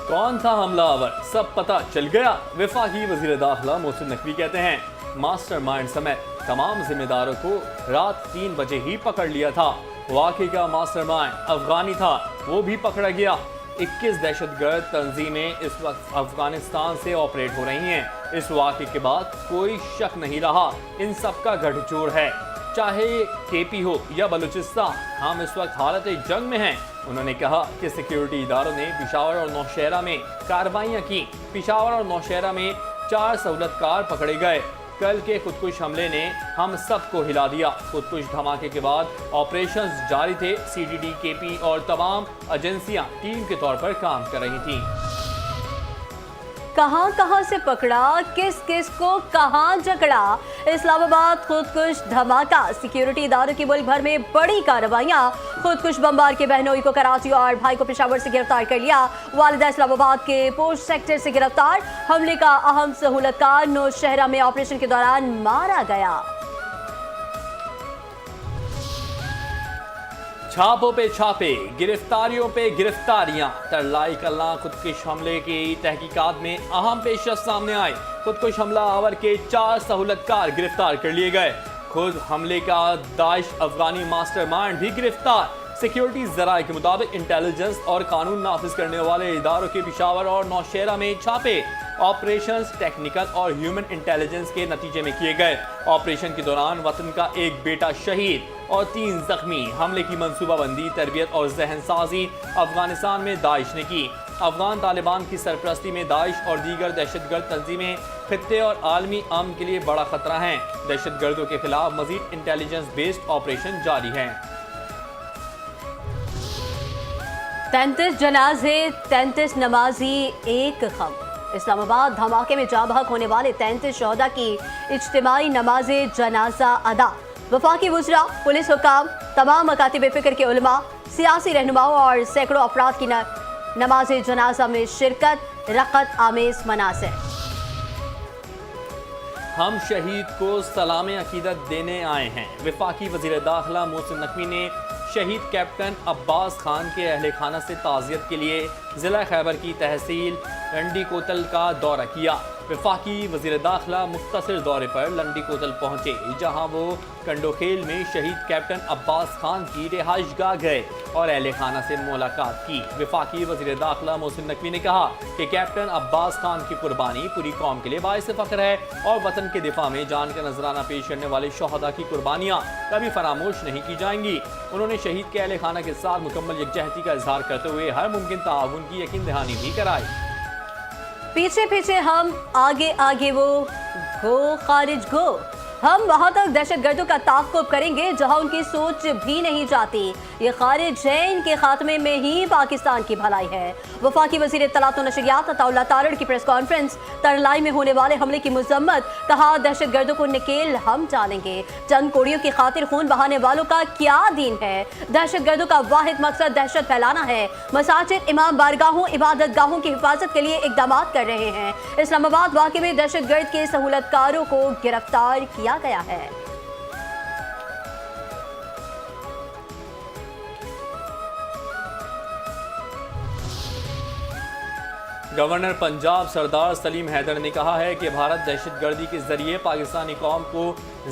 कौन था हमलावर, सब पता चल गया। वफाकी वजीर दाखिला मोहसिन नकवी कहते हैं मास्टरमाइंड समेत तमाम जिम्मेदारों को रात 3 बजे ही पकड़ लिया था। वाकई का मास्टरमाइंड अफगानी था, वो भी पकड़ा गया। 21 दहशतगर्द तंजीमें इस वक्त अफगानिस्तान से ऑपरेट हो रही हैं। इस वाक़े के बाद कोई शक नहीं रहा, इन सब का गठजोड़ है। चाहे केपी हो या बलूचिस्तान, हम इस वक्त हालत जंग में हैं। उन्होंने कहा कि सिक्योरिटी इदारों ने पेशावर और नौशहरा में कार्रवाइयाँ की। पेशावर और नौशहरा में 4 सहूलतकार पकड़े गए। कल के खुदकुश हमले ने हम सबको हिला दिया। खुदकुश धमाके के बाद ऑपरेशंस जारी थे। सीडीडी, केपी और तमाम एजेंसियां टीम के तौर पर काम कर रही थीं। कहां कहां से पकड़ा, किस किस को कहां जकड़ा। इस्लामाबाद खुदकुश धमाका, सिक्योरिटी इदारों की मुल्क भर में बड़ी कार्रवाइयां। खुदकुश बमबार के बहनोई को कराची और भाई को पेशावर से गिरफ्तार कर लिया। वालिदा इस्लामाबाद के पोस्ट सेक्टर से गिरफ्तार। हमले का अहम सहूलतकार नौशहरा में ऑपरेशन के दौरान मारा गया। छापों पे छापे, गिरफ्तारियों पे गिरफ्तारियां। तरलाई कल्ला खुदकुश हमले की तहकीकात में अहम पेशरफ सामने आए। खुदकुश हमलावर के 4 सहूलतकार गिरफ्तार कर लिए गए। खुद हमले का दाइश अफगानी मास्टरमाइंड भी गिरफ्तार। सिक्योरिटी जराये के मुताबिक इंटेलिजेंस और कानून नाफिज करने वाले इदारों के पेशावर और नौशहरा में छापे ऑपरेशंस टेक्निकल और ह्यूमन इंटेलिजेंस के नतीजे में किए गए। ऑपरेशन के दौरान वतन का एक बेटा शहीद और 3 जख्मी। हमले की मंसूबाबंदी, तरबियत और जहन साजी अफगानिस्तान में दाइश ने की। अफगान तालिबान की सरपरस्ती में दाइश और दीगर दहशतगर्द तंजीमें खित्ते और आलमी अमन के लिए बड़ा खतरा हैं। दहशतगर्दों के खिलाफ मजीद इंटेलिजेंस बेस्ड ऑपरेशन जारी हैं। 33 जनाजे, 33 नमाजी, एक गम। इस्लामाबाद धमाके में जाँ बहक होने वाले 33 शहदा की इज्तिमाई नमाज जनाजा अदा। वफाकी वुज़रा, पुलिस हुकाम, तमाम मकातिब फ़िक्र के उलमा, सियासी रहनुमाओं और सैकड़ों अफराद की नमाज जनाजा में शिरकत। रक़त आमेज़ मनाज़िर। हम शहीद को सलाम अकीदत देने आए हैं। वफाकी वज़ीर दाखिला मोहसिन नकवी ने शहीद कैप्टन अब्बास खान के अहले खाना से ताज़ियत के लिए ज़िला खैबर की तहसील लंडी कोतल का दौरा किया। वफाकी वज़ीर दाखिला मुख्तसर दौरे पर लंडी कोतल पहुँचे, जहाँ वो कंडोखेल में शहीद कैप्टन अब्बास खान की रिहाइश गाह गए और अहले खाना से मुलाकात की। वफाकी वज़ीर दाखिला मोहसिन नकवी ने कहा कि कैप्टन अब्बास खान की कुर्बानी पूरी कौम के लिए बाइस फ़ख्र है और वतन के दिफा में जान का नजराना पेश करने वाले शहदा की कुर्बानियाँ कभी फरामोश नहीं की जाएंगी। उन्होंने शहीद के अहले खाना के साथ मुकम्मल यकजहती का इजहार करते हुए हर मुमकिन ताउन की यकीन दहानी भी कराई। पीछे पीछे हम, आगे आगे वो, गो खारिज गो। हम वहाँ तक दहशतगर्दों का ताक़ुब करेंगे जहाँ उनकी सोच भी नहीं जाती। ये खारिज है, इनके खात्मे में ही पाकिस्तान की भलाई है। वफाकी वज़ीर इत्तलात व नशरियात अताउल्लाह तारड़ की प्रेस कॉन्फ्रेंस। तरलाई में होने वाले हमले की मजम्मत, कहा दहशतगर्दों को नकेल हम डालेंगे। चंद कोड़ियों की खातिर खून बहाने वालों का क्या दीन है। दहशतगर्दों का वाहिद मकसद दहशत फैलाना है। मसाजिद, इमाम बारगाहों, इबादत गाहों की हिफाजत के लिए इकदाम कर रहे हैं। इस्लामाबाद वाक़े में दहशतगर्द के सहूलतकारों को गिरफ्तार किया गया है। गवर्नर पंजाब सरदार सलीम हैदर ने कहा है कि भारत दहशतगर्दी के जरिए पाकिस्तानी कौम को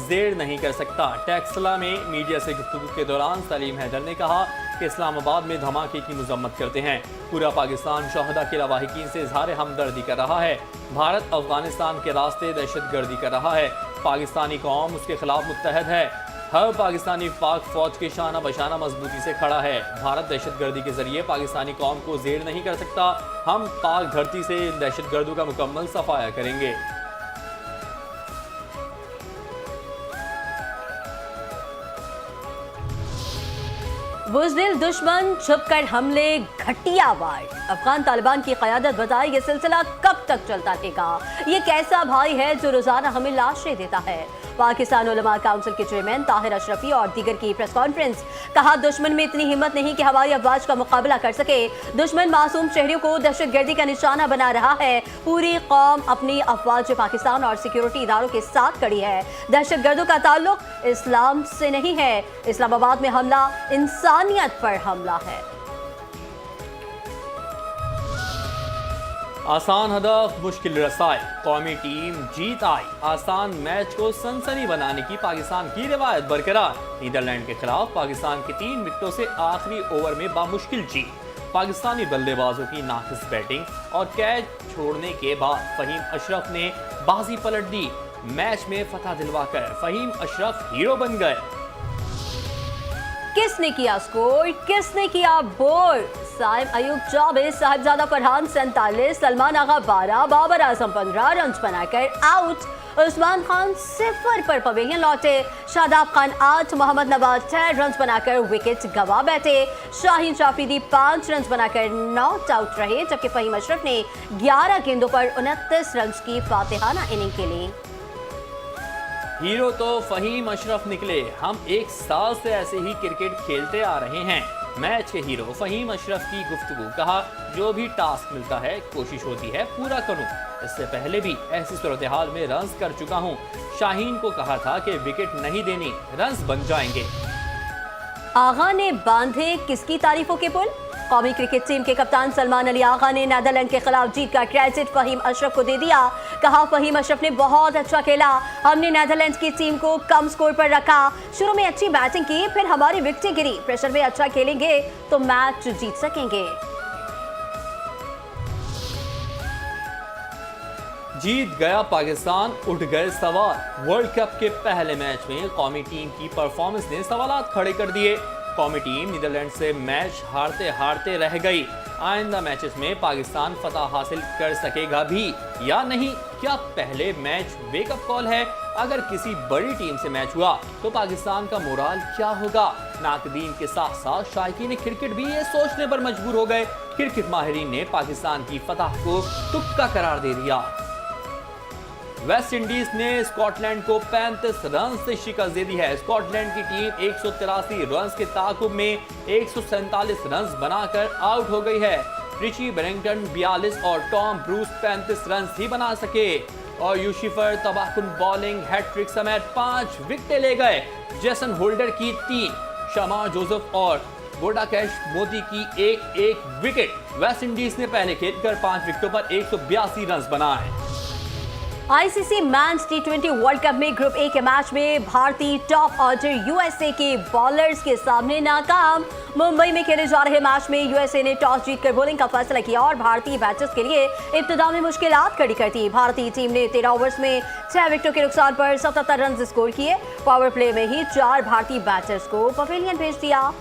जेर नहीं कर सकता। टैक्सला में मीडिया से गुफ्तगू के दौरान सलीम हैदर ने कहा कि इस्लामाबाद में धमाके की मजम्मत करते हैं। पूरा पाकिस्तान शहदा के लवाहिकीन से इजहार हमदर्दी कर रहा है। भारत अफगानिस्तान के रास्ते दहशतगर्दी कर रहा है। पाकिस्तानी कौम उसके खिलाफ मुत्तहद है। हर पाकिस्तानी पाक फौज के शाना बशाना मजबूती से खड़ा है। भारत दहशतगर्दी के जरिए पाकिस्तानी कौम को जेर नहीं कर सकता। हम पाक धरती से इन दहशतगर्दों का मुकम्मल सफाया करेंगे। बुज़दिल दुश्मन, छुपकर हमले, घटिया वार। अफगान तालिबान की क़यादत बताई ये सिलसिला कब तक चलता रहेगा। ये कैसा भाई है जो रोजाना हमें लाशें देता है। पाकिस्तान उलमा काउंसिल के चेयरमैन ताहिर अशरफी और दीगर की प्रेस कॉन्फ्रेंस। कहा दुश्मन में इतनी हिम्मत नहीं कि हवाई अफवाज का मुकाबला कर सके। दुश्मन मासूम शहरियों को दहशतगर्दी का निशाना बना रहा है। पूरी कौम अपनी अफवाज पाकिस्तान और सिक्योरिटी इदारों के साथ खड़ी है। दहशतगर्दों का ताल्लुक इस्लाम से नहीं है। इस्लामाबाद में हमला इंसानियत पर हमला है। आसान हदफ मुश्किल रसाई, कौमी टीम जीत आई। आसान मैच को सनसनी बनाने की पाकिस्तान की रिवायत बरकरार। नीदरलैंड के खिलाफ पाकिस्तान की 3 विकेटों से आखिरी ओवर में बामुश्किल जीत। पाकिस्तानी बल्लेबाजों की नाकिस बैटिंग और कैच छोड़ने के बाद फहीम अशरफ ने बाजी पलट दी। मैच में फतह दिलवाकर फहीम अशरफ हीरो बन गए। किसने किया स्कोर, किसने किया बोल्ड? साइम अयूब 24, साहिबजादा फरहान 47, सलमान आगा 12, बाबर आजम 15 रन बनाकर आउट। उस्मान खान 0 पर पवेलियन लौटे। शादाब खान 8, मोहम्मद नवाज 6 रन बनाकर विकेट गंवा बैठे। शाहीन शाफिदी 5 रन बनाकर नॉट आउट रहे, जबकि फहीम अशरफ ने 11 गेंदों पर 29 रन की फातिहाना इनिंग खेली। हीरो तो फहीम अशरफ निकले। हम 1 साल से ऐसे ही क्रिकेट खेलते आ रहे हैं। मैच के हीरो फहीम अशरफ की गुफ्तगू, कहा जो भी टास्क मिलता है कोशिश होती है पूरा करूं। इससे पहले भी ऐसी सूरत हाल में रन्स कर चुका हूं। शाहीन को कहा था कि विकेट नहीं देनी, रन्स बन जाएंगे। आगा ने बांधे किसकी तारीफों के पुल? कौमी क्रिकेट टीम के कप्तान सलमान अली आगा ने नीदरलैंड के खिलाफ जीत का क्रेडिट फहीम अशरफ को दे दिया। कहा फहीम अशरफ ने बहुत अच्छा खेला। हमने नीदरलैंड की टीम को कम स्कोर पर रखा। शुरू में अच्छी बैटिंग की, फिर हमारी विकेटें गिरी। प्रेशर में अच्छा खेलेंगे तो मैच जीत सकेंगे। जीत गया पाकिस्तान, उठ गए सवाल। वर्ल्ड कप के पहले मैच में कौमी टीम की परफॉर्मेंस ने सवालात खड़े कर दिए। कौमी टीम नीदरलैंड से मैच हारते हारते रह गई। आइंदा मैचेस में पाकिस्तान फतह हासिल कर सकेगा भी या नहीं? क्या पहले मैच वेकअप कॉल है? अगर किसी बड़ी टीम से मैच हुआ तो पाकिस्तान का मोराल क्या होगा? नाकदीन के साथ साथ शायकीन क्रिकेट भी ये सोचने पर मजबूर हो गए। क्रिकेट माहिरीन ने पाकिस्तान की फतह को तुक्का करार दे दिया। वेस्ट इंडीज ने स्कॉटलैंड को 35 रन से शिकस्त दे दी है। स्कॉटलैंड की टीम 183 रन के ताकुब में 147 रन बनाकर आउट हो गई है। रिची बेरिंगटन 42 और टॉम ब्रूस 35 रन ही बना सके और यूशिफर तबाहकुन बॉलिंग हैट्रिक समेत 5 विकेटें ले गए। जेसन होल्डर की 3, शमा जोसेफ और बोडाकेश मोदी की एक विकेट। वेस्ट इंडीज ने पहले खेलकर 5 विकेटों पर 182 रन बनाए। आईसीसी मेंस टी20 वर्ल्ड कप में ग्रुप ए के मैच में भारतीय टॉप ऑर्डर यूएसए के बॉलर्स के सामने नाकाम। मुंबई में खेले जा रहे मैच में यूएसए ने टॉस जीतकर बॉलिंग का फैसला किया और भारतीय बैटर्स के लिए इब्तिदा में मुश्किलात खड़ी कर दी। भारतीय टीम ने 13 ओवर्स में 6 विकेटों के नुकसान पर 77 रन स्कोर किए। पावर प्ले में ही 4 भारतीय बैटर्स को पवेलियन भेज दिया।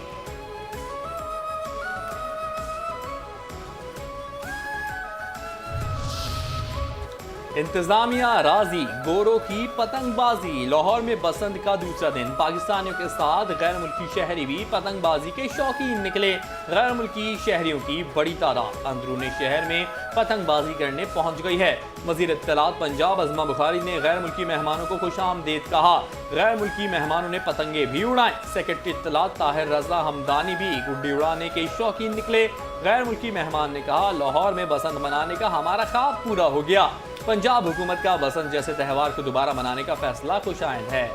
इंतजामिया राजी, गोरों की पतंगबाजी। लाहौर में बसंत का दूसरा दिन, पाकिस्तानियों के साथ गैर मुल्की शहरी भी पतंगबाजी के शौकीन निकले। गैर मुल्की शहरियों की बड़ी तादाद अंदरूनी शहर में पतंगबाजी करने पहुंच गई है। वज़ीर इत्तलात पंजाब अज़मा बुखारी ने गैर मुल्की मेहमानों को खुशामदीद कहा। गैर मुल्की मेहमानों ने पतंगे भी उड़ाए। सेक्रेटरी इत्तलात ताहिर रज़ा हमदानी भी गुड्डी उड़ाने के शौकीन निकले। गैर मुल्की मेहमान ने कहा, लाहौर में बसंत मनाने का हमारा ख्वाब पूरा हो गया। पंजाब हुकूमत का बसंत जैसे त्यौहार को दोबारा मनाने का फैसला खुशाइंद है।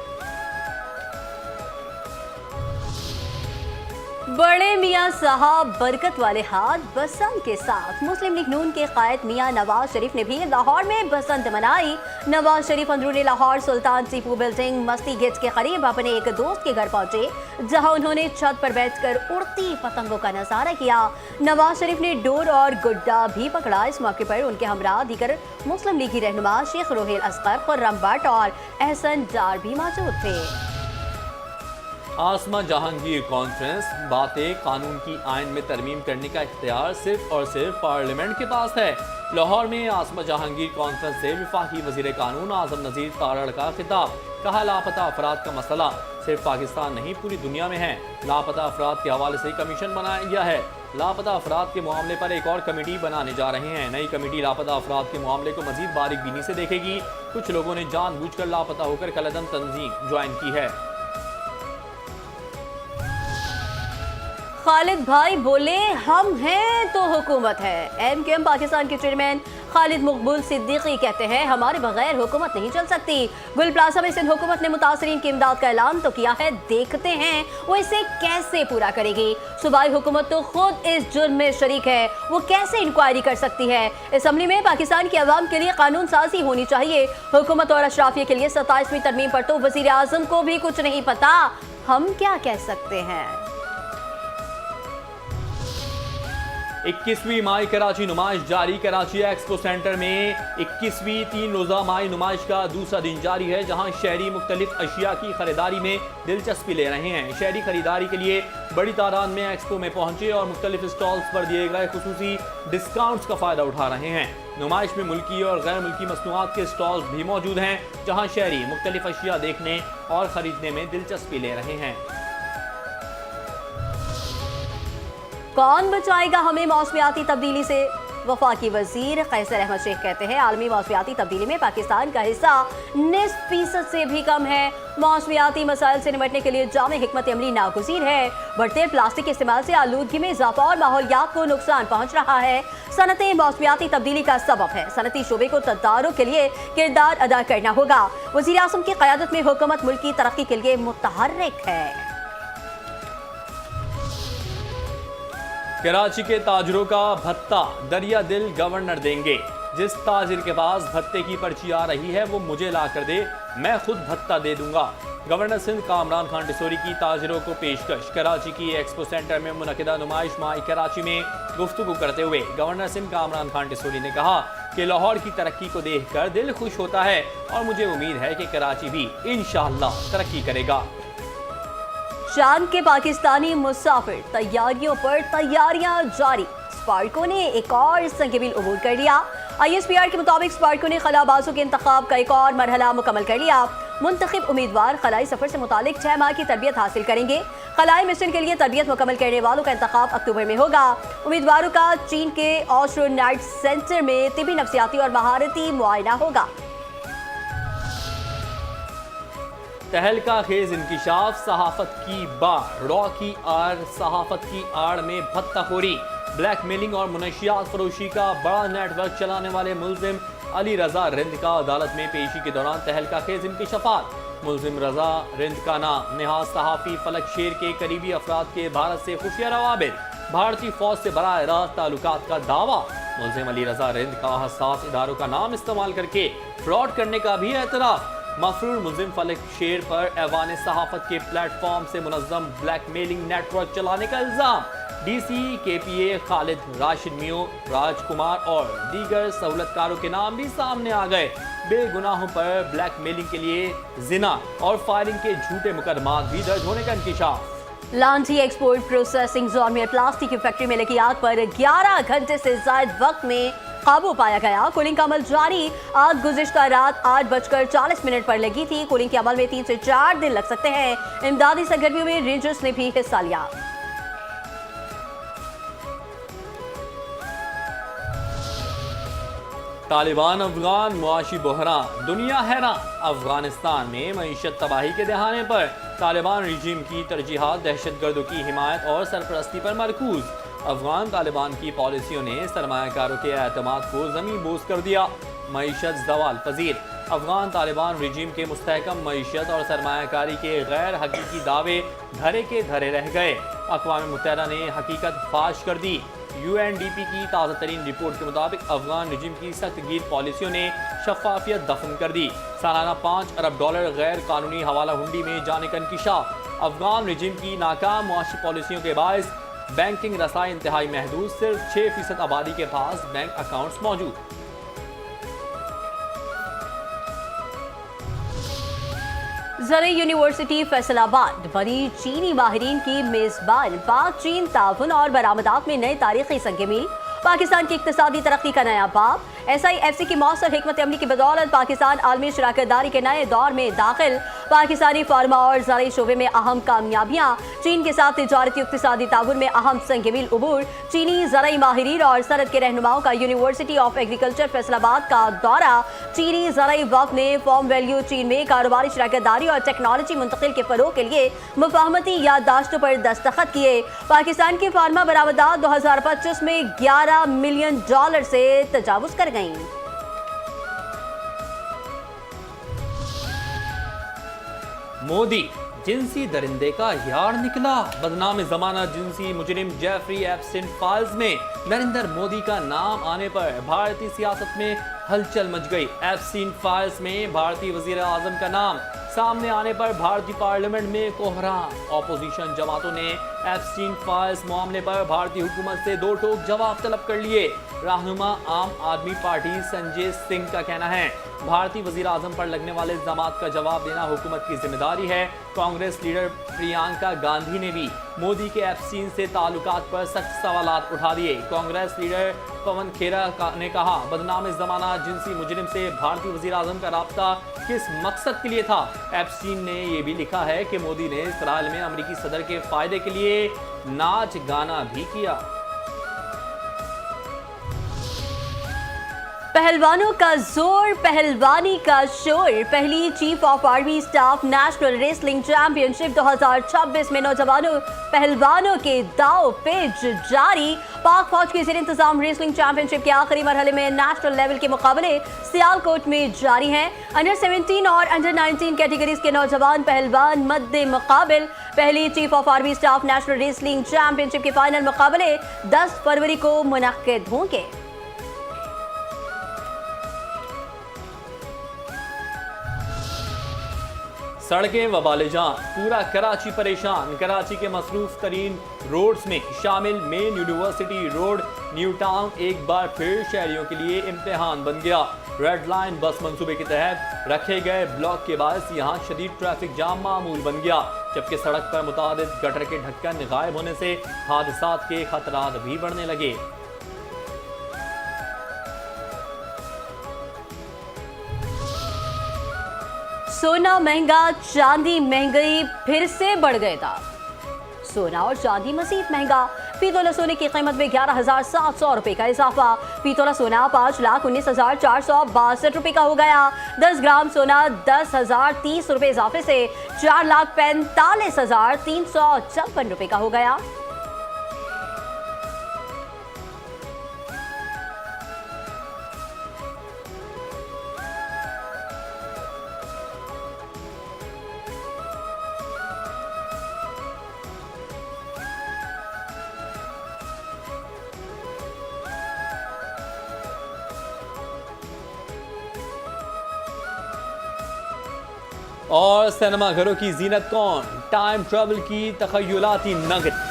बड़े मियां साहब बरकत वाले हाथ बसंत के साथ। मुस्लिम लीग नून के कायद मियां नवाज शरीफ ने भी लाहौर में बसंत मनाई। नवाज शरीफ अंदरूनी लाहौर सुल्तान टीपू बिल्डिंग मस्ती गेट के करीब अपने एक दोस्त के घर पहुंचे, जहां उन्होंने छत पर बैठकर उड़ती पतंगों का नजारा किया। नवाज शरीफ ने डोर और गुड्डा भी पकड़ा। इस मौके पर उनके हमरा दीगर मुस्लिम लीगी रहनुमा शेख रोहेल असगर, खुर्रम भट्ट और एहसन डार भी मौजूद थे। आसमा जहांगीर कॉन्फ्रेंस, बातें कानून की आइन में तरमीम करने का इख्तियार सिर्फ और सिर्फ पार्लियामेंट के पास है। लाहौर में आसमा जहांगीर कॉन्फ्रेंस से वफाकी वजीर कानून आजम नज़ीर तारड़ का खिताब। कहा, लापता अफराद का मसला सिर्फ पाकिस्तान नहीं पूरी दुनिया में है। लापता अफराद के हवाले से कमीशन बनाया गया है। लापता अफराद के मामले पर एक और कमेटी बनाने जा रहे हैं। नई कमेटी लापता अफराद के मामले को मजीद बारीक बीनी से देखेगी। कुछ लोगों ने जानबूझकर लापता होकर कलदम तंजीम ज्वाइन की है। खालिद भाई बोले, हम हैं तो हुकूमत है। एमकेएम पाकिस्तान के चेयरमैन खालिद मकबूल सिद्दीकी कहते हैं हमारे बगैर हुकूमत नहीं चल सकती। गुल प्लाजा में सिंध हुकूमत ने मुतासरीन की इमदाद का ऐलान तो किया है, देखते हैं वो इसे कैसे पूरा करेगी। सूबाई हुकूमत तो खुद इस जुर्म में शरीक है, वो कैसे इंक्वायरी कर सकती है। असम्बली में पाकिस्तान की आवाम के लिए कानून साजी होनी चाहिए। हुकूमत और अशराफिया के लिए 27वीं तरमीम पर तो वजीर आजम को भी कुछ नहीं पता, हम क्या कह सकते हैं। 21वीं माई कराची नुमाइश जारी। कराची एक्सपो सेंटर में 21वीं 3 रोज़ा माई नुमाइश का दूसरा दिन जारी है, जहां शहरी मुख्तलिफ अशिया की खरीदारी में दिलचस्पी ले रहे हैं। शहरी खरीदारी के लिए बड़ी तादाद में एक्सपो में पहुंचे और मुख्तलिफ स्टॉल्स पर दिए गए खुसूसी डिस्काउंट्स का फ़ायदा उठा रहे हैं। नुमाइश में मुल्की और गैर मुल्की मसनूआत के स्टॉल्स भी मौजूद हैं, जहाँ शहरी मुख्तलिफ अशिया देखने और ख़रीदने में दिलचस्पी ले रहे हैं। कौन बचाएगा हमें मौसमियाती तब्दीली से? वफाकी वजीर कैसर अहमद शेख कहते हैं आलमी मौसमियाती तब्दीली में पाकिस्तान का हिस्सा निस्फ फीसद से भी कम है। मौसमियाती मसाइल से निपटने के लिए जामे हिकमत अमली नागुज़ीर है। बढ़ते प्लास्टिक के इस्तेमाल से आलूदगी में इजाफा और माहौलियात को नुकसान पहुँच रहा है। सनतें मौसमियाती तब्दीली का सबब है। सनती शोबे को तदारुक के लिए किरदार अदा करना होगा। वज़ीर आज़म की क़यादत में हुकूमत मुल्क की तरक्की के लिए मुतहर्रिक है। कराची के ताजरों का भत्ता दरिया दिल गवर्नर देंगे। जिस ताजिर के पास भत्ते की पर्ची आ रही है वो मुझे ला कर दे, मैं खुद भत्ता दे दूंगा। गवर्नर सिंध कामरान खान टिसोरी की ताजिरों को पेशकश। कराची की एक्सपो सेंटर में मुनक़िदा नुमाइश माई कराची में गुफ्तगू करते हुए गवर्नर सिंध कामरान खान टिसोरी ने कहा कि लाहौर की तरक्की को देखकर दिल खुश होता है और मुझे उम्मीद है कि कराची भी इंशाअल्लाह तरक्की करेगा। शाम के पाकिस्तानी मुसाफिर तैयारियों पर तैयारियां जारी। स्पार्को ने एक और संगीबिल अबूर कर लिया। ISPR के मुताबिक स्पार्को ने खलाबाजों के इंतखाब का एक और मरहला मुकम्मल कर लिया। मुंतखब उम्मीदवार खलाई सफर से मुतालिक 6 माह की तरबियत हासिल करेंगे। खलाई मिशन के लिए तरबियत मुकम्मल करने वालों का इंतखाब अक्टूबर में होगा। उम्मीदवारों का चीन के ऑस्ट्रोनाइट सेंटर में तिबी, नफ्सियाती और महारती मुआयना होगा। तहलका खेज इंकिशाफ, सहाफत की बाढ़, रॉ की आड़, सहाफत की आड़ में भत्ताखोरी, ब्लैकमेलिंग और मुनशियात फरोशी का बड़ा नेटवर्क चलाने वाले मुल्जिम अली रजा रिंद का अदालत में पेशी के दौरान तहलका खेज इंकिशाफात। मुल्जिम रजा रिंद का नाम नेहाज सहाफ़ी फलक शेर के करीबी अफराद के भारत से खुफिया रवाबित, भारतीय फौज से बराह रास्त ताल्लुकात का दावा। मुल्जिम अली रजा रिंद का हसास इदारों का नाम इस्तेमाल करके फ्रॉड करने का भी एतराफ़। मफरूर मुल्जिम फलक शेर पर ऐवान सहाफत के प्लेटफॉर्म से मुनज़्ज़म ब्लैकमेलिंग नेटवर्क चलाने का इल्ज़ाम। DC KPA खालिद, राशिद मियो, राजकुमार और दीगर सहूलतकारों के नाम भी सामने आ गए। बेगुनाहों पर ब्लैकमेलिंग के लिए जिना और फायरिंग के झूठे मुकदमात भी दर्ज होने का इंकिशाफ। लांजी एक्सपोर्ट प्रोसेसिंग जोन में प्लास्टिक की फैक्ट्री में लगी आग पर 11 घंटे से ज्यादा वक्त में काबू पाया गया। कूलिंग का अमल जारी। आग गुज़िश्ता रात 8:40 पर लगी थी। कूलिंग के अमल में 3 से 4 दिन लग सकते हैं। इमदादी सरगर्मियों में रेंजर्स ने भी हिस्सा लिया। तालिबान अफगान मुआशी बहरान, दुनिया हैरान। अफगानिस्तान में मईशत तबाही के दहाने पर तालिबान रजीम की तरजीहात दहशतगर्दों की हिमायत और सरपरस्ती पर मरकूज। अफगान तालिबान की पॉलिसियों ने सरमायाकारों के एतमाद को ज़मीन बोझ कर दिया। मईशत ज़वाल पजीर। अफगान तालिबान रजीम के मुस्तहकम मईशत और सरमायाकारी के गैर हकीकी दावे धरे के धरे रह गए। अक़वाम मुत्तहिदा ने हकीकत फाश कर दी। UNDP की ताज़ा तरीन रिपोर्ट के मुताबिक अफगान रजीम की सख्त गिर पॉलिसियों ने शफाफियत दफन कर दी। सालाना $5 अरब गैर कानूनी हवाला हुंडी में जाने का इंकिशाफ। अफगान रजीम की नाकाम मुआशी पॉलिसियों के बायस बैंकिंग रसाई इंतहाई महदूद, सिर्फ 6% आबादी के पास बैंक अकाउंट्स मौजूद। ज़रे यूनिवर्सिटी फैसलाबाद बनी चीनी माहिरीन की मेज़बान। पाक चीन ताउन और बरामदात में नए तारीखी संगमील। पाकिस्तान की इक्तिसादी तरक्की का नया बाब। SIFC की मौसर हिकमत अमली की बदौलत पाकिस्तान आलमी शराकतदारी के नए दौर में दाखिल। पाकिस्तानी फार्मा और ज़राई शोबे में अहम कामयाबियाँ। चीन के साथ तिजारती इक्तिसादी ताउन में अहम संगमील उबूर। चीनी ज़राई माहिरीन और सनत के रहनुमाओं का यूनिवर्सिटी ऑफ एग्रीकल्चर फैसलाबाद का दौरा। चीनी ज़राई वफ़द ने फॉर्म वैल्यू चीन में कारोबारी शराकतदारी और टेक्नोलॉजी मुंतकिल के फ़रोग़ के लिए मुफाहमती याददाश्तों पर दस्तखत किए। पाकिस्तान की फार्मा बरामदात 2025 में $11 मिलियन से तजावुज़ कर गईं। मोदी जिनसी दरिंदे का यार निकला। बदनाम जमाना जिनसी मुजरिम जेफरी एप्स्टीन फाइल्स में नरेंद्र मोदी का नाम आने पर भारतीय सियासत में हलचल मच गई। एप्स्टीन फाइल्स में भारतीय वजीर आजम का नाम सामने आने पर भारतीय पार्लियामेंट में कोहराम। ऑपोजिशन जमातों ने एप्स्टीन फाइल्स मामले पर भारतीय हुकूमत से दो टोक जवाब तलब कर लिए। रहनुमा आम आदमी पार्टी संजय सिंह का कहना है भारतीय वजीर आजम पर लगने वाले इल्जामात का जवाब देना हुकूमत की जिम्मेदारी है। कांग्रेस लीडर प्रियंका गांधी ने भी मोदी के एप्स्टीन से ताल्लुकात पर सख्त सवालात उठा दिए। कांग्रेस लीडर पवन खेरा ने कहा बदनाम जमाना जिनसी मुजरिम से भारतीय वजीर आजम का राब्ता किस मकसद के लिए था। एप्स्टीन ने यह भी लिखा है कि मोदी ने इसराइल में अमेरिकी सदर के फायदे के लिए नाच गाना भी किया। पहलवानों का जोर, पहलवानी का शोर। पहली chief of army staff national wrestling championship 2026 में नौजवानों पहलवानों के दाव पेच जारी। पाक फौज के ज़ेर इंतजाम रेसलिंग चैंपियनशिप के आखिरी मरहले में नेशनल लेवल के मुकाबले सियालकोट में जारी हैं। अंडर 17 और अंडर 19 कैटेगरीज के नौजवान पहलवान मद्दे मुकाबिल। पहली chief of army staff national wrestling championship के फाइनल मुकाबले 10 फरवरी को मुनक्किद होंगे। सड़कें वबाले जान, पूरा कराची परेशान। कराची के मसरूफ तरीन रोड्स में शामिल main university road new town एक बार फिर शहरियों के लिए इम्तिहान बन गया। रेड लाइन बस मंसूबे के तहत रखे गए ब्लॉक के बायस यहाँ शदीद ट्रैफिक जाम मामूल बन गया, जबकि सड़क पर मुतादिद गटर के ढक्कन गायब होने से हादसात के खतरात भी बढ़ने लगे। सोना महंगा, चांदी महंगाई फिर से बढ़ गए था। सोना और चांदी मजीद महंगा। फी तोला सोने की कीमत में 11,700 रुपए का इजाफा। फी तोला सोना 5,19,462 रुपए का हो गया। 10 ग्राम सोना 10,030 रुपए इजाफे से 4,45,354 रुपए का हो गया। और सिनेमा घरों की जीनत कौन? टाइम ट्रेवल की तखयलाती नगद।